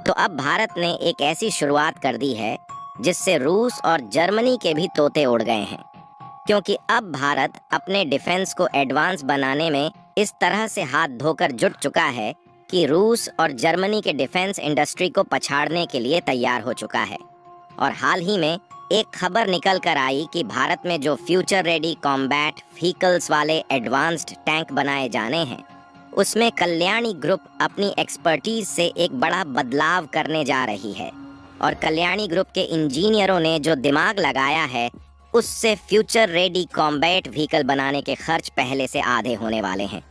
तो अब भारत ने एक ऐसी शुरुआत कर दी है जिससे रूस और जर्मनी के भी तोते उड़ गए हैं, क्योंकि अब भारत अपने डिफेंस को एडवांस बनाने में इस तरह से हाथ धोकर जुट चुका है कि रूस और जर्मनी के डिफेंस इंडस्ट्री को पछाड़ने के लिए तैयार हो चुका है। और हाल ही में एक खबर निकल कर आई कि भारत में जो फ्यूचर रेडी कॉम्बैट व्हीकल्स वाले एडवांस्ड टैंक बनाए जाने हैं, उसमें कल्याणी ग्रुप अपनी एक्सपर्टीज से एक बड़ा बदलाव करने जा रही है। और कल्याणी ग्रुप के इंजीनियरों ने जो दिमाग लगाया है, उससे फ्यूचर रेडी कॉम्बैट व्हीकल बनाने के खर्च पहले से आधे होने वाले हैं,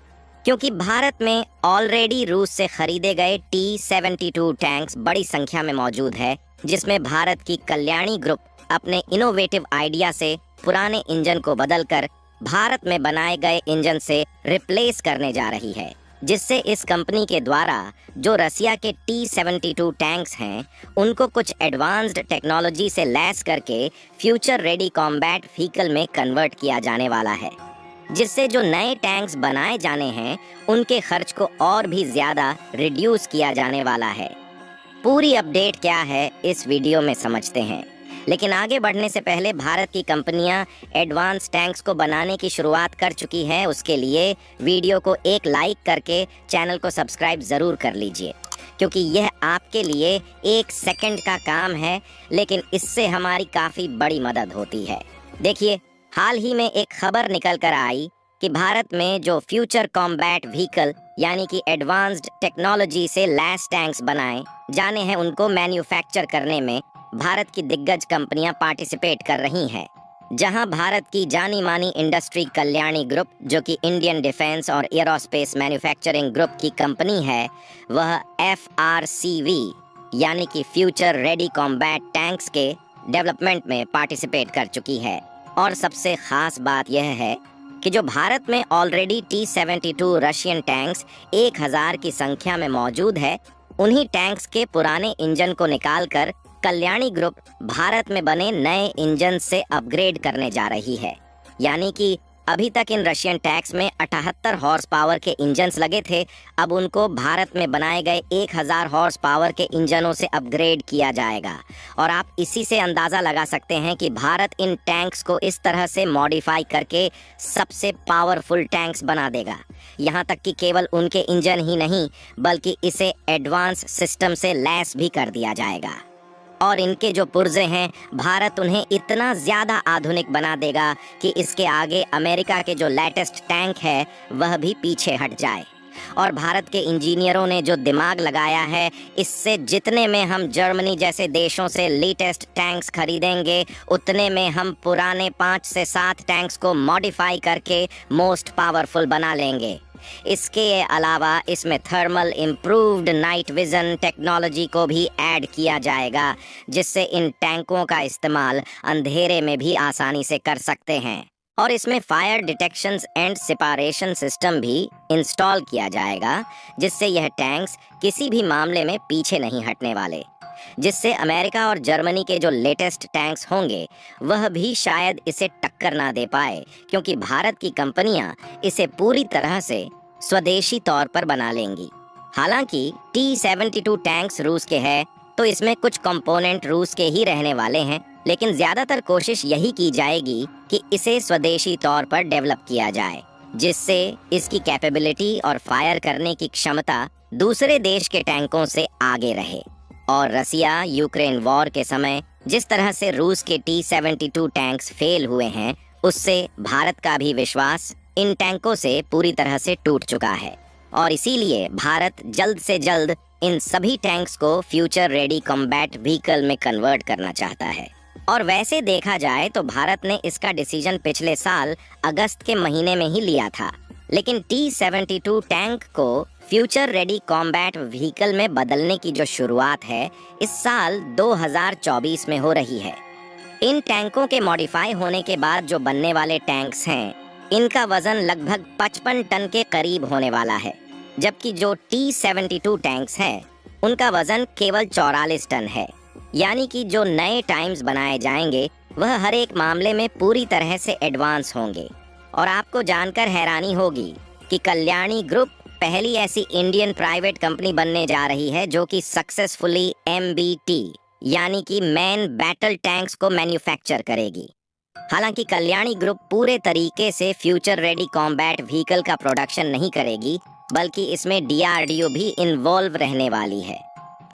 क्योंकि भारत में ऑलरेडी रूस से खरीदे गए T-72 टैंक्स बड़ी संख्या में मौजूद है, जिसमें भारत की कल्याणी ग्रुप अपने इनोवेटिव आइडिया से पुराने इंजन को बदलकर भारत में बनाए गए इंजन से रिप्लेस करने जा रही है, जिससे इस कंपनी के द्वारा जो रसिया के T-72 टैंक्स हैं, उनको कुछ एडवांस्ड टेक्नोलॉजी से लैस करके फ्यूचर रेडी कॉम्बैट व्हीकल में कन्वर्ट किया जाने वाला है, जिससे जो नए टैंक्स बनाए जाने हैं उनके खर्च को और भी ज़्यादा रिड्यूस किया जाने वाला है। पूरी अपडेट क्या है इस वीडियो में समझते हैं, लेकिन आगे बढ़ने से पहले भारत की कंपनियां एडवांस टैंक्स को बनाने की शुरुआत कर चुकी हैं। उसके लिए वीडियो को एक लाइक करके चैनल को सब्सक्राइब ज़रूर कर लीजिए, क्योंकि यह आपके लिए 1 सेकंड का काम है, लेकिन इससे हमारी काफ़ी बड़ी मदद होती है। देखिए, हाल ही में एक खबर निकल कर आई कि भारत में जो फ्यूचर कॉम्बैट व्हीकल यानी कि एडवांस्ड टेक्नोलॉजी से लैस टैंक्स बनाए जाने हैं, उनको मैन्युफैक्चर करने में भारत की दिग्गज कंपनियां पार्टिसिपेट कर रही हैं। जहां भारत की जानी मानी इंडस्ट्री कल्याणी ग्रुप, जो कि इंडियन डिफेंस और एरोस्पेस मैन्युफैक्चरिंग ग्रुप की कंपनी है, वह FRCV यानी कि फ्यूचर रेडी कॉम्बैट टैंक्स के डेवलपमेंट में पार्टिसिपेट कर चुकी है। और सबसे खास बात यह है कि जो भारत में ऑलरेडी T-72 रशियन टैंक्स 1000 की संख्या में मौजूद है, उन्हीं टैंक्स के पुराने इंजन को निकालकर कल्याणी ग्रुप भारत में बने नए इंजन से अपग्रेड करने जा रही है। यानी कि अभी तक इन रशियन टैंक्स में 78 हॉर्स पावर के इंजन्स लगे थे, अब उनको भारत में बनाए गए 1000 हॉर्स पावर के इंजनों से अपग्रेड किया जाएगा। और आप इसी से अंदाज़ा लगा सकते हैं कि भारत इन टैंक्स को इस तरह से मॉडिफाई करके सबसे पावरफुल टैंक्स बना देगा। यहाँ तक कि केवल उनके इंजन ही नहीं, बल्कि इसे एडवांस सिस्टम से लैस भी कर दिया जाएगा। और इनके जो पुर्जे हैं, भारत उन्हें इतना ज़्यादा आधुनिक बना देगा कि इसके आगे अमेरिका के जो लेटेस्ट टैंक है वह भी पीछे हट जाए। और भारत के इंजीनियरों ने जो दिमाग लगाया है, इससे जितने में हम जर्मनी जैसे देशों से लेटेस्ट टैंक्स खरीदेंगे, उतने में हम पुराने 5 से 7 टैंक्स को मॉडिफाई करके मोस्ट पावरफुल बना लेंगे। इसके अलावा इसमें thermal improved night vision technology को भी ऐड किया जाएगा, जिससे इन टैंकों का इस्तेमाल अंधेरे में भी आसानी से कर सकते हैं। और इसमें fire detection and separation system भी इंस्टॉल किया जाएगा, जिससे यह टैंक्स किसी भी मामले में पीछे नहीं हटने वाले, जिससे अमेरिका और जर्मनी के जो लेटेस्ट टैंक्स होंगे वह भी शायद इसे टक्कर ना दे पाए, क्योंकि भारत की कंपनियां इसे पूरी तरह से स्वदेशी तौर पर बना लेंगी। हालांकि T-72 टैंक्स रूस के हैं, तो इसमें कुछ कंपोनेंट रूस के ही रहने वाले हैं, लेकिन ज़्यादातर कोशिश यही की जाएगी कि इसे स्वदेशी तौर पर डेवलप किया जाए, जिससे इसकी कैपेबिलिटी और फायर करने की क्षमता दूसरे देश के टैंकों से आगे रहे। और रसिया यूक्रेन वॉर के समय जिस तरह से रूस के T-72 टैंक्स फेल हुए हैं, उससे भारत का भी विश्वास इन टैंकों से पूरी तरह से टूट चुका है। और इसीलिए भारत जल्द से जल्द इन सभी टैंक्स को फ्यूचर रेडी कॉम्बैट व्हीकल में कन्वर्ट करना चाहता है। और वैसे देखा जाए तो भारत ने इसका डिसीजन पिछले साल अगस्त के महीने में ही लिया था, लेकिन T-72 टैंक को फ्यूचर रेडी कॉम्बैट व्हीकल में बदलने की जो शुरुआत है, इस साल 2024 में हो रही है। इन टैंकों के मॉडिफाई होने के बाद जो बनने वाले टैंक्स हैं, इनका वजन लगभग 55 टन के करीब होने वाला है, जबकि जो T-72 टैंक्स हैं, उनका वजन केवल 44 टन है। यानी कि जो नए टाइम्स बनाए जाएंगे वह हर एक मामले में पूरी तरह से एडवांस होंगे। और आपको जानकर हैरानी होगी कि कल्याणी ग्रुप पहली ऐसी इंडियन प्राइवेट कंपनी बनने जा रही है जो कि सक्सेसफुली MBT यानी कि मैन बैटल टैंक्स को मैन्युफैक्चर करेगी। हालांकि कल्याणी ग्रुप पूरे तरीके से फ्यूचर रेडी कॉम्बैट व्हीकल का प्रोडक्शन नहीं करेगी, बल्कि इसमें DRDO भी इन्वॉल्व रहने वाली है।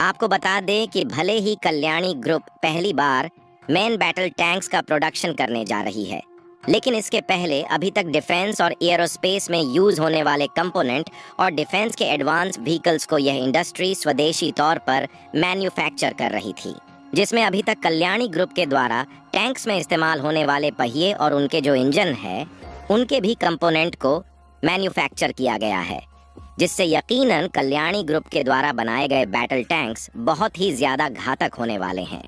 आपको बता दें कि भले ही कल्याणी ग्रुप पहली बार मैन बैटल टैंक्स का प्रोडक्शन करने जा रही है, लेकिन इसके पहले अभी तक डिफेंस और एयरोस्पेस में यूज होने वाले कंपोनेंट और डिफेंस के एडवांस व्हीकल्स को यह इंडस्ट्री स्वदेशी तौर पर मैन्युफैक्चर कर रही थी, जिसमें अभी तक कल्याणी ग्रुप के द्वारा टैंक्स में इस्तेमाल होने वाले पहिए और उनके जो इंजन है उनके भी कंपोनेंट को मैन्युफैक्चर किया गया है, जिससे यकीनन कल्याणी ग्रुप के द्वारा बनाए गए बैटल टैंक्स बहुत ही ज्यादा घातक होने वाले हैं।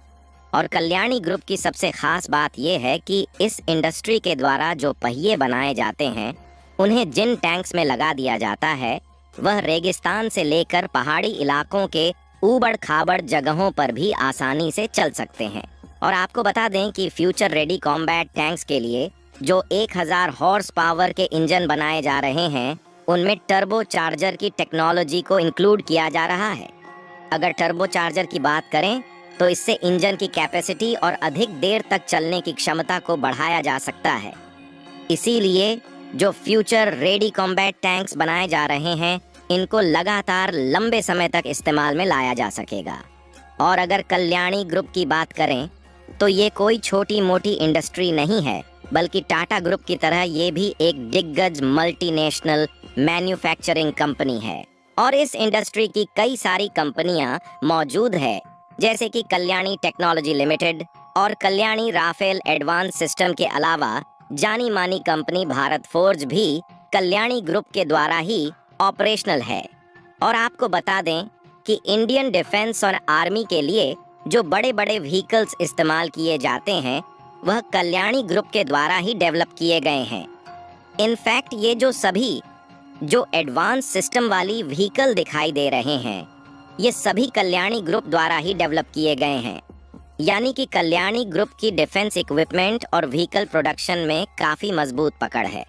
और कल्याणी ग्रुप की सबसे खास बात यह है कि इस इंडस्ट्री के द्वारा जो पहिए बनाए जाते हैं उन्हें जिन टैंक्स में लगा दिया जाता है वह रेगिस्तान से लेकर पहाड़ी इलाकों के ऊबड़ खाबड़ जगहों पर भी आसानी से चल सकते हैं। और आपको बता दें कि फ्यूचर रेडी कॉम्बैट टैंक्स के लिए जो 1000 हॉर्स पावर के इंजन बनाए जा रहे हैं उनमें टर्बो चार्जर की टेक्नोलॉजी को इंक्लूड किया जा रहा है। अगर टर्बो चार्जर की बात करें तो इससे इंजन की कैपेसिटी और अधिक देर तक चलने की क्षमता को बढ़ाया जा सकता है। इसीलिए जो फ्यूचर रेडी कॉम्बैट टैंक्स बनाए जा रहे हैं इनको लगातार लंबे समय तक इस्तेमाल में लाया जा सकेगा। और अगर कल्याणी ग्रुप की बात करें तो ये कोई छोटी मोटी इंडस्ट्री नहीं है, बल्कि टाटा ग्रुप की तरह ये भी एक दिग्गज मल्टीनेशनल मैन्युफैक्चरिंग कंपनी है। और इस इंडस्ट्री की कई सारी कंपनियां मौजूद है, जैसे कि कल्याणी टेक्नोलॉजी लिमिटेड और कल्याणी राफेल एडवांस सिस्टम के अलावा जानी मानी कंपनी भारत फोर्ज भी कल्याणी ग्रुप के द्वारा ही ऑपरेशनल है। और आपको बता दें कि इंडियन डिफेंस और आर्मी के लिए जो बड़े बड़े व्हीकल्स इस्तेमाल किए जाते हैं वह कल्याणी ग्रुप के द्वारा ही डेवलप किए गए हैं। इनफैक्ट ये जो सभी जो एडवांस सिस्टम वाली व्हीकल दिखाई दे रहे हैं ये सभी कल्याणी ग्रुप द्वारा ही डेवलप किए गए हैं, यानी कि कल्याणी ग्रुप की डिफेंस इक्विपमेंट और व्हीकल प्रोडक्शन में काफ़ी मजबूत पकड़ है।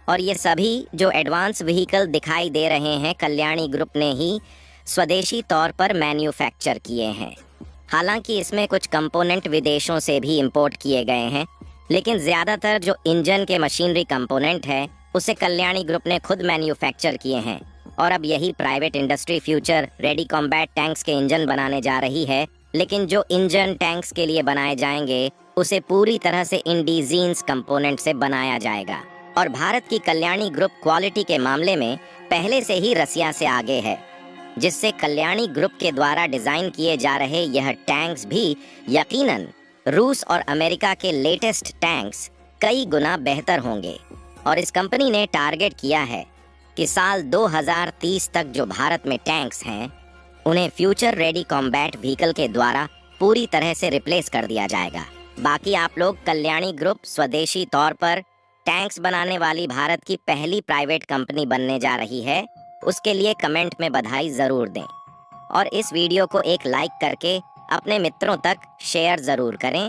और ये सभी जो एडवांस व्हीकल दिखाई दे रहे हैं कल्याणी ग्रुप ने ही स्वदेशी तौर पर मैन्युफैक्चर किए हैं। हालांकि इसमें कुछ कंपोनेंट विदेशों से भी इंपोर्ट किए गए हैं, लेकिन ज़्यादातर जो इंजन के मशीनरी कंपोनेंट है उसे कल्याणी ग्रुप ने खुद मैन्युफैक्चर किए हैं। और अब यही private industry future ready combat tanks के इंजन बनाने जा रही है, लेकिन जो इंजन टैंक्स के लिए बनाए जाएंगे उसे पूरी तरह से इंडिजीन्स कंपोनेंट से बनाया जाएगा। और भारत की कल्याणी ग्रुप क्वालिटी के मामले में पहले से ही रसिया से आगे है, जिससे कल्याणी ग्रुप के द्वारा डिजाइन किए जा रहे यह टैंक्स भी यकीनन रूस और अमेरिका के लेटेस्ट टैंक्स कई गुना बेहतर होंगे। और इस कंपनी ने टारगेट किया है कि साल 2030 तक जो भारत में टैंक्स हैं उन्हें फ्यूचर रेडी कॉम्बैट व्हीकल के द्वारा पूरी तरह से रिप्लेस कर दिया जाएगा। बाकी आप लोग कल्याणी ग्रुप स्वदेशी तौर पर टैंक्स बनाने वाली भारत की पहली प्राइवेट कंपनी बनने जा रही है, उसके लिए कमेंट में बधाई ज़रूर दें। और इस वीडियो को एक लाइक करके अपने मित्रों तक शेयर ज़रूर करें